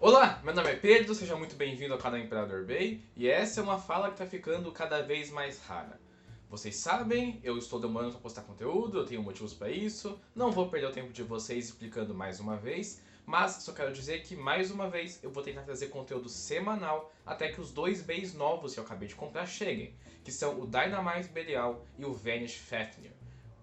Olá, meu nome é Pedro, seja muito bem-vindo ao canal Imperador Bay, e essa é uma fala que está ficando cada vez mais rara. Vocês sabem, eu estou demorando para postar conteúdo, eu tenho motivos para isso, não vou perder o tempo de vocês explicando mais uma vez, mas só quero dizer que mais uma vez eu vou tentar trazer conteúdo semanal até que os dois bays novos que eu acabei de comprar cheguem, que são o Dynamite Belial e o Vanish Fafnir.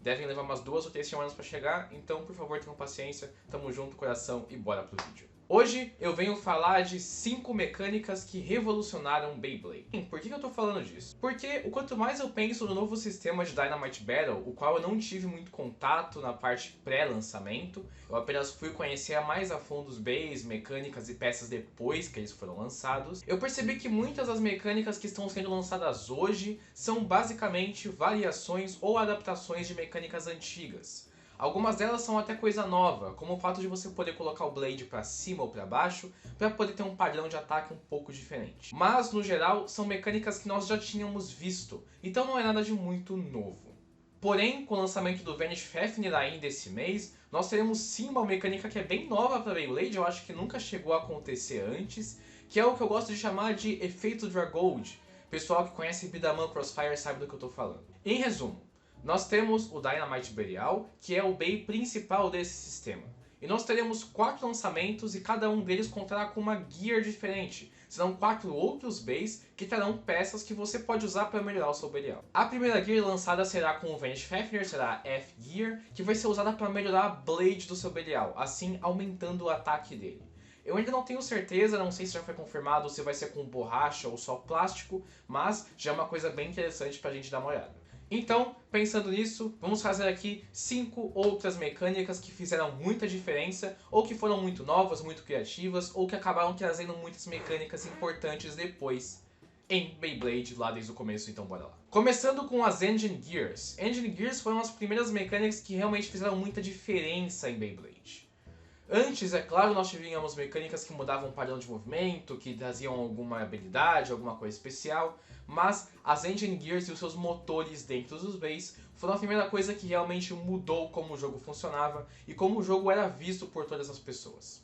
Devem levar umas 2 ou 3 semanas para chegar, então por favor tenham paciência, tamo junto, coração e bora pro vídeo. Hoje eu venho falar de 5 mecânicas que revolucionaram Beyblade. Por que eu tô falando disso? Porque o quanto mais eu penso no novo sistema de Dynamite Battle, o qual eu não tive muito contato na parte pré-lançamento, eu apenas fui conhecer mais a fundo os bays, mecânicas e peças depois que eles foram lançados, eu percebi que muitas das mecânicas que estão sendo lançadas hoje são basicamente variações ou adaptações de mecânicas antigas. Algumas delas são até coisa nova, como o fato de você poder colocar o Blade para cima ou para baixo, para poder ter um padrão de ataque um pouco diferente. Mas, no geral, são mecânicas que nós já tínhamos visto, então não é nada de muito novo. Porém, com o lançamento do Vanish Fafnir ainda esse mês, nós teremos sim uma mecânica que é bem nova para Beyblade, eu acho que nunca chegou a acontecer antes, que é o que eu gosto de chamar de efeito Dragold. Pessoal que conhece Bidaman Crossfire sabe do que eu estou falando. Em resumo, nós temos o Dynamite Belial, que é o Bay principal desse sistema. E nós teremos 4 lançamentos e cada um deles contará com uma gear diferente. Serão 4 outros Bays que terão peças que você pode usar para melhorar o seu Belial. A primeira gear lançada será com o Vanish Fafnir, será a F-Gear, que vai ser usada para melhorar a Blade do seu Belial, assim aumentando o ataque dele. Eu ainda não tenho certeza, não sei se já foi confirmado se vai ser com borracha ou só plástico, mas já é uma coisa bem interessante para a gente dar uma olhada. Então, pensando nisso, vamos fazer aqui 5 outras mecânicas que fizeram muita diferença, ou que foram muito novas, muito criativas, ou que acabaram trazendo muitas mecânicas importantes depois em Beyblade, lá desde o começo, então bora lá. Começando com as Engine Gears. Engine Gears foram as primeiras mecânicas que realmente fizeram muita diferença em Beyblade. Antes, é claro, nós tínhamos mecânicas que mudavam o padrão de movimento, que traziam alguma habilidade, alguma coisa especial, mas as Engine Gears e os seus motores dentro dos bays foram a primeira coisa que realmente mudou como o jogo funcionava e como o jogo era visto por todas as pessoas.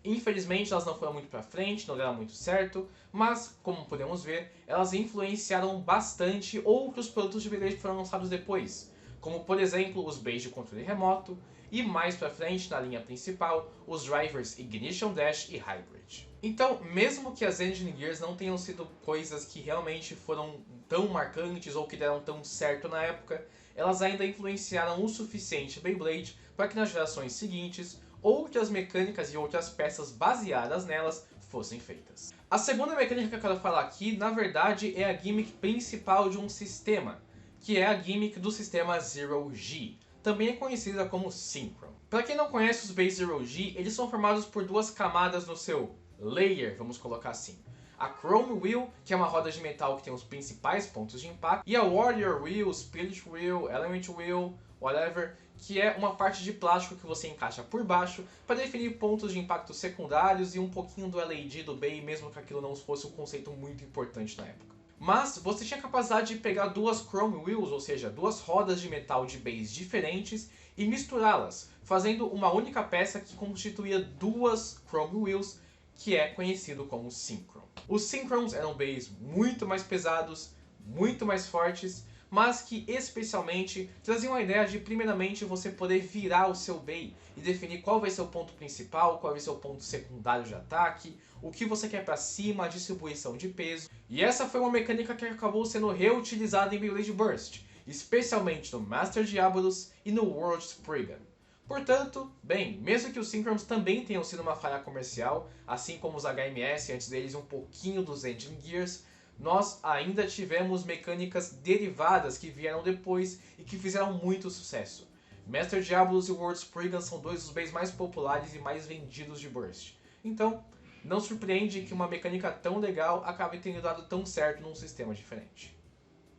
Infelizmente elas não foram muito pra frente, não deram muito certo, mas, como podemos ver, elas influenciaram bastante outros produtos de Beyblade que foram lançados depois, como por exemplo os bays de controle remoto, e mais pra frente, na linha principal, os drivers Ignition Dash e Hybrid. Então, mesmo que as Engine Gears não tenham sido coisas que realmente foram tão marcantes ou que deram tão certo na época, elas ainda influenciaram o suficiente Beyblade para que nas gerações seguintes, outras mecânicas e outras peças baseadas nelas fossem feitas. A segunda mecânica que eu quero falar aqui, na verdade, é a gimmick principal de um sistema, que é a gimmick do sistema Zero G. Também é conhecida como Synchron. Para quem não conhece os Bays Zero G, eles são formados por 2 camadas no seu layer, vamos colocar assim. A Chrome Wheel, que é uma roda de metal que tem os principais pontos de impacto, e a Warrior Wheel, Spirit Wheel, Element Wheel, whatever, que é uma parte de plástico que você encaixa por baixo para definir pontos de impacto secundários e um pouquinho do LED do Bay, mesmo que aquilo não fosse um conceito muito importante na época. Mas você tinha a capacidade de pegar 2 Chrome Wheels, ou seja, 2 rodas de metal de bays diferentes, e misturá-las, fazendo uma única peça que constituía 2 Chrome Wheels, que é conhecido como Synchron. Os Synchrons eram bays muito mais pesados, muito mais fortes, mas que especialmente traziam a ideia de primeiramente você poder virar o seu bay e definir qual vai ser o ponto principal, qual vai ser o ponto secundário de ataque, o que você quer para cima, a distribuição de peso. E essa foi uma mecânica que acabou sendo reutilizada em Beyblade Burst, especialmente no Master Diabolus e no World Spriggan. Portanto, bem, mesmo que os Synchrons também tenham sido uma falha comercial, assim como os HMS antes deles um pouquinho dos Engine Gears, nós ainda tivemos mecânicas derivadas que vieram depois e que fizeram muito sucesso. Master Diabolus e World Spriggan são 2 dos bays mais populares e mais vendidos de Burst. Então, não surpreende que uma mecânica tão legal acabe tendo dado tão certo num sistema diferente.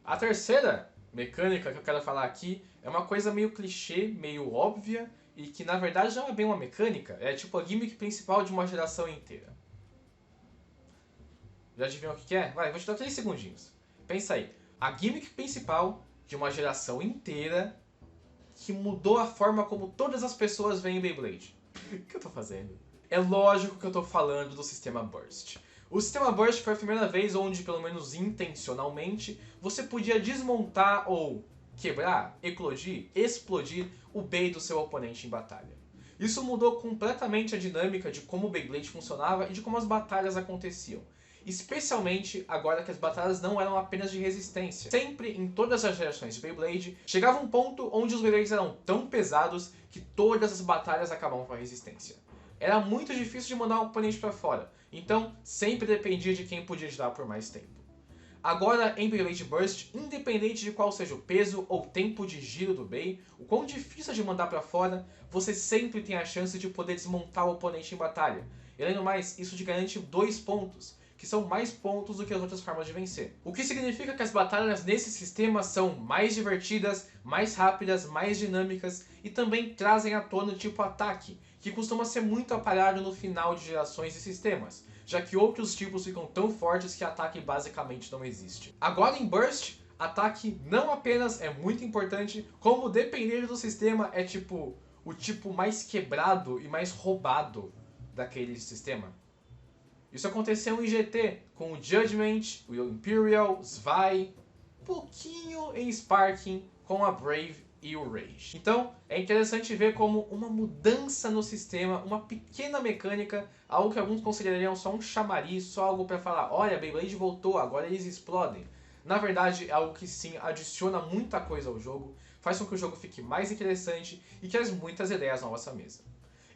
A terceira mecânica que eu quero falar aqui é uma coisa meio clichê, meio óbvia, e que na verdade não é bem uma mecânica, é tipo a gimmick principal de uma geração inteira. Já adivinhou o que é? Vai, vou te dar 3 segundinhos. Pensa aí. A gimmick principal de uma geração inteira que mudou a forma como todas as pessoas veem Beyblade. O que eu tô fazendo? É lógico que eu tô falando do sistema Burst. O sistema Burst foi a primeira vez onde, pelo menos intencionalmente, você podia desmontar ou quebrar, eclodir, explodir o Bey do seu oponente em batalha. Isso mudou completamente a dinâmica de como o Beyblade funcionava e de como as batalhas aconteciam. Especialmente agora que as batalhas não eram apenas de resistência. Sempre, em todas as gerações de Beyblade, chegava um ponto onde os Beyblades eram tão pesados que todas as batalhas acabavam com a resistência. Era muito difícil de mandar um oponente para fora, então sempre dependia de quem podia ajudar por mais tempo. Agora, em Beyblade Burst, independente de qual seja o peso ou tempo de giro do Bey, o quão difícil é de mandar para fora, você sempre tem a chance de poder desmontar o oponente em batalha. E além do mais, isso te garante 2 pontos, que são mais pontos do que as outras formas de vencer. O que significa que as batalhas nesse sistema são mais divertidas, mais rápidas, mais dinâmicas e também trazem à tona o tipo ataque, que costuma ser muito aparado no final de gerações de sistemas, já que outros tipos ficam tão fortes que ataque basicamente não existe. Agora em Burst, ataque não apenas é muito importante, como dependendo do sistema é tipo o tipo mais quebrado e mais roubado daquele sistema. Isso aconteceu em GT, com o Judgment, o Imperial, Zwei, pouquinho em Sparking, com a Brave e o Rage. Então, é interessante ver como uma mudança no sistema, uma pequena mecânica, algo que alguns considerariam só um chamariz, só algo para falar, olha, Beyblade voltou, agora eles explodem. Na verdade, é algo que sim, adiciona muita coisa ao jogo, faz com que o jogo fique mais interessante e traz muitas ideias novas à mesa.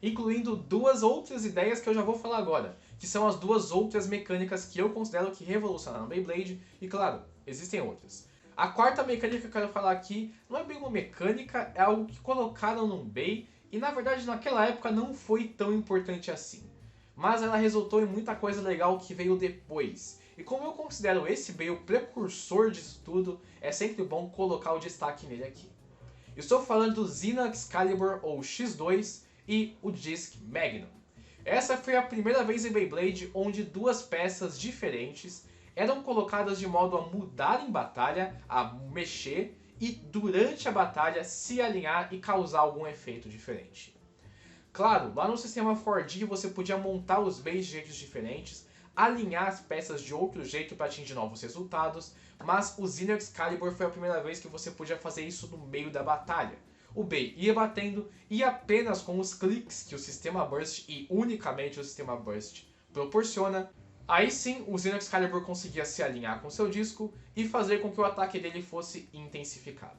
Incluindo 2 outras ideias que eu já vou falar agora, que são as 2 outras mecânicas que eu considero que revolucionaram Beyblade, e claro, existem outras. A quarta mecânica que eu quero falar aqui não é bem uma mecânica, é algo que colocaram num Bey, e na verdade naquela época não foi tão importante assim. Mas ela resultou em muita coisa legal que veio depois. E como eu considero esse Bey o precursor disso tudo, é sempre bom colocar o destaque nele aqui. Estou falando do Xena Excalibur ou X2 e o Disc Magnum. Essa foi a primeira vez em Beyblade onde 2 peças diferentes eram colocadas de modo a mudar em batalha, a mexer e durante a batalha se alinhar e causar algum efeito diferente. Claro, lá no sistema 4D você podia montar os Beys de jeitos diferentes, alinhar as peças de outro jeito para atingir novos resultados, mas o Xena Excalibur foi a primeira vez que você podia fazer isso no meio da batalha. O Bey ia batendo e apenas com os cliques que o sistema Burst e unicamente o sistema Burst proporciona, aí sim o Xena Excalibur conseguia se alinhar com seu disco e fazer com que o ataque dele fosse intensificado.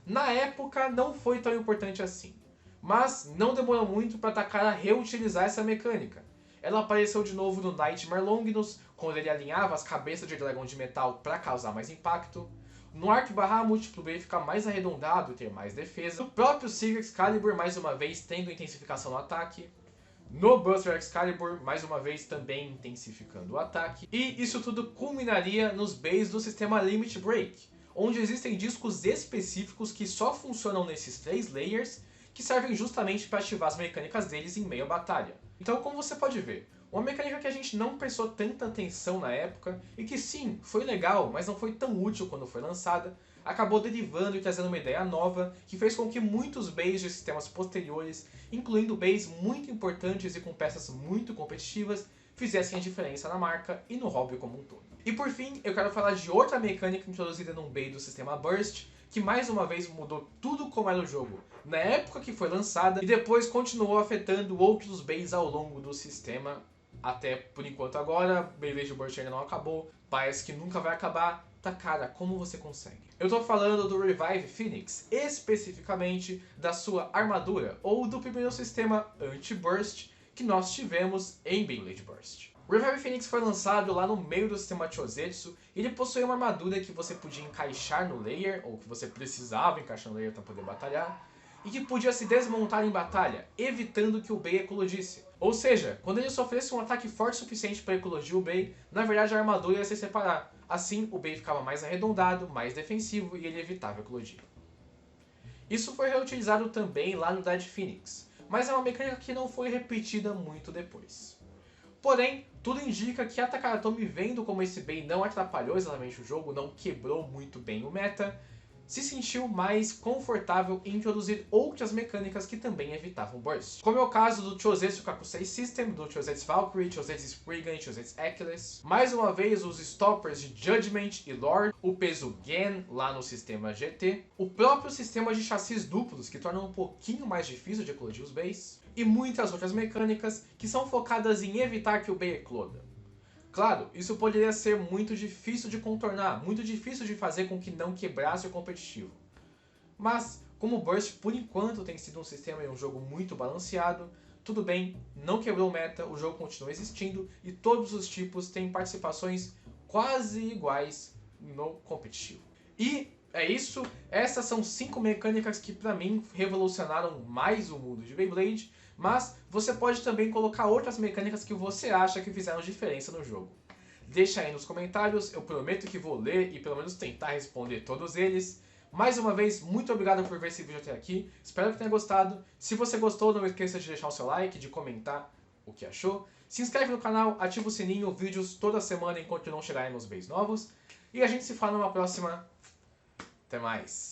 Na época não foi tão importante assim, mas não demorou muito para Takara reutilizar essa mecânica. Ela apareceu de novo no Nightmare Longinus, quando ele alinhava as cabeças de dragão de metal para causar mais impacto. No Arc barra múltiplo Bey ficar mais arredondado e ter mais defesa. No próprio Sigma Excalibur, mais uma vez, tendo intensificação no ataque. No Buster Excalibur, mais uma vez, também intensificando o ataque. E isso tudo culminaria nos Beys do sistema Limit Break, onde existem discos específicos que só funcionam nesses 3 layers, que servem justamente para ativar as mecânicas deles em meio à batalha. Então, como você pode ver, uma mecânica que a gente não prestou tanta atenção na época, e que sim, foi legal, mas não foi tão útil quando foi lançada, acabou derivando e trazendo uma ideia nova, que fez com que muitos Beys de sistemas posteriores, incluindo Beys muito importantes e com peças muito competitivas, fizessem a diferença na marca e no hobby como um todo. E por fim, eu quero falar de outra mecânica introduzida num Bey do sistema Burst, que mais uma vez mudou tudo como era o jogo na época que foi lançada, e depois continuou afetando outros Beys ao longo do sistema, até por enquanto agora. Beyblade Burst ainda não acabou, parece que nunca vai acabar. Takara, como você consegue? Eu tô falando do Revive Phoenix, especificamente da sua armadura, ou do primeiro sistema anti-burst que nós tivemos em Beyblade Burst. O Revive Phoenix foi lançado lá no meio do sistema Chozetsu, e ele possuía uma armadura que você podia encaixar no layer, ou que você precisava encaixar no layer para poder batalhar, e que podia se desmontar em batalha, evitando que o Bey eclodisse. Ou seja, quando ele sofresse um ataque forte o suficiente para eclodir o Bey, na verdade a armadura ia se separar. Assim, o Bey ficava mais arredondado, mais defensivo e ele evitava eclodir. Isso foi reutilizado também lá no Dead Phoenix, mas é uma mecânica que não foi repetida muito depois. Porém, tudo indica que a Takara Tomy, vendo como esse Bey não atrapalhou exatamente o jogo, não quebrou muito bem o meta, se sentiu mais confortável em introduzir outras mecânicas que também evitavam burst. Como é o caso do Chozetsu Kakusei System, do Chozetsu Valkyrie, Chozetsu Spriggan e Chozetsu Achilles. Mais uma vez, os stoppers de Judgment e Lord, o peso Gen lá no sistema GT, o próprio sistema de chassis duplos, que torna um pouquinho mais difícil de eclodir os bays, e muitas outras mecânicas que são focadas em evitar que o bay ecloda. Claro, isso poderia ser muito difícil de contornar, muito difícil de fazer com que não quebrasse o competitivo. Mas, como o Burst por enquanto tem sido um sistema e um jogo muito balanceado, tudo bem, não quebrou o meta, o jogo continua existindo e todos os tipos têm participações quase iguais no competitivo. E é isso, essas são 5 mecânicas que pra mim revolucionaram mais o mundo de Beyblade, mas você pode também colocar outras mecânicas que você acha que fizeram diferença no jogo. Deixa aí nos comentários, eu prometo que vou ler e pelo menos tentar responder todos eles. Mais uma vez, muito obrigado por ver esse vídeo até aqui, espero que tenha gostado. Se você gostou, não esqueça de deixar o seu like, de comentar o que achou. Se inscreve no canal, ativa o sininho, vídeos toda semana enquanto não chegarem nos bays novos. E a gente se fala numa próxima. Até mais!